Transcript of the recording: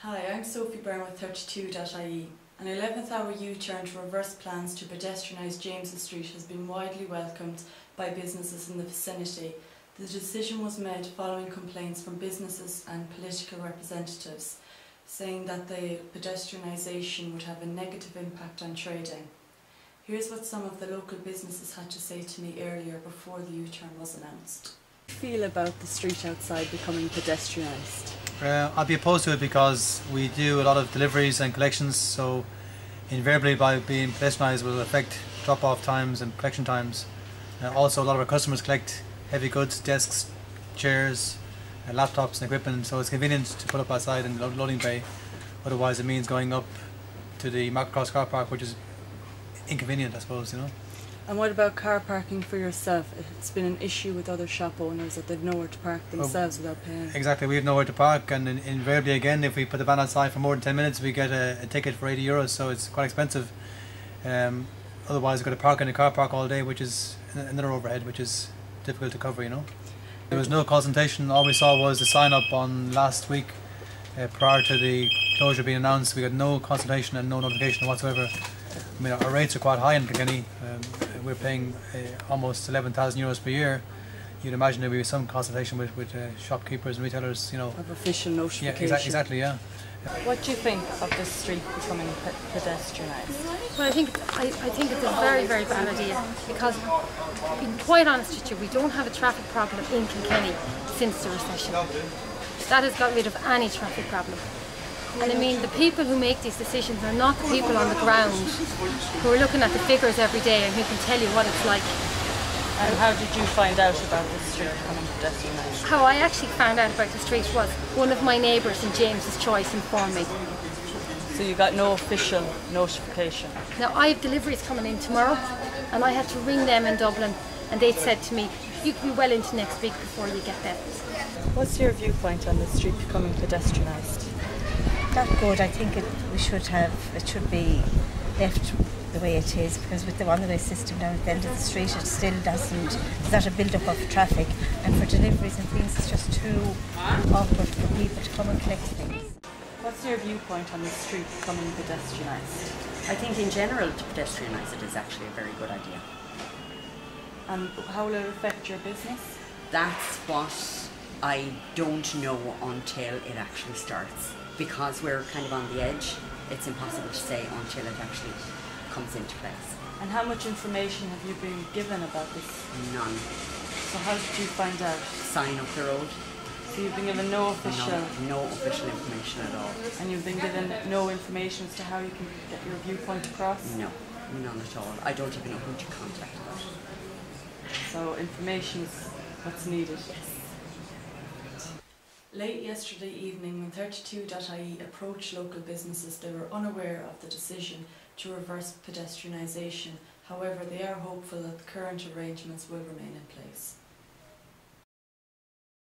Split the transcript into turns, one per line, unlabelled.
Hi, I'm Sophie Byrnes with 32.ie. An 11th hour U-turn to reverse plans to pedestrianise James Street has been widely welcomed by businesses in the vicinity. The decision was made following complaints from businesses and political representatives, saying that the pedestrianisation would have a negative impact on trading. Here's what some of the local businesses had to say to me earlier before the U-turn was announced.
How do you feel about the street outside becoming pedestrianised?
I'd be opposed to it because we do a lot of deliveries and collections, so invariably by being pedestrianised will affect drop-off times and collection times. Also a lot of our customers collect heavy goods, desks, chairs, laptops and equipment, so it's convenient to put up outside in the loading bay. Otherwise it means going up to the Market Cross car park, which is inconvenient, I suppose, you know.
And what about car parking for yourself? It's been an issue with other shop owners that they've nowhere to park themselves without paying.
Exactly, we have nowhere to park, and invariably again, if we put the van outside for more than 10 minutes we get a ticket for €80, so it's quite expensive. Otherwise we've got to park in the car park all day, which is another overhead which is difficult to cover, you know. There was no consultation. All we saw was the sign up on last week prior to the closure being announced. We got no consultation and no notification whatsoever. I mean, our rates are quite high in Kilkenny. We're paying almost €11,000 per year. You'd imagine there would be some consultation with shopkeepers and retailers, you know.
Of official notification.
Yeah, exactly, yeah.
What do you think of this street becoming pedestrianised?
Well, I think it's a very, very bad idea because, being quite honest with you, we don't have a traffic problem in Kilkenny since the recession. That has got rid of any traffic problem. And I mean, the people who make these decisions are not the people on the ground who are looking at the figures every day and who can tell you what it's like.
And how did you find out about the street becoming pedestrianised?
How I actually found out about the street was one of my neighbours in James's Choice informed me.
So you got no official notification?
Now, I have deliveries coming in tomorrow and I had to ring them in Dublin and they said to me, you can be well into next week before you get that.
What's your viewpoint on the street becoming pedestrianised?
Not good. I think it should be left the way it is, because with the one-way system down at the end of the street, it still there's not a build-up of traffic, and for deliveries and things it's just too awkward for people to come and collect things.
What's your viewpoint on the street becoming pedestrianised?
I think in general to pedestrianise it is actually a very good idea.
And how will it affect your business?
That's what I don't know until it actually starts. Because we're kind of on the edge, it's impossible to say until it actually comes into place.
And how much information have you been given about this?
None.
So how did you find out?
Sign up the road.
So you've been given no official...
No official information at all.
And you've been given no information as to how you can get your viewpoint across?
No, none at all. I don't even know who to contact about it.
So information is what's needed?
Yes.
Late yesterday evening, when 32.ie approached local businesses, they were unaware of the decision to reverse pedestrianisation. However, they are hopeful that the current arrangements will remain in place.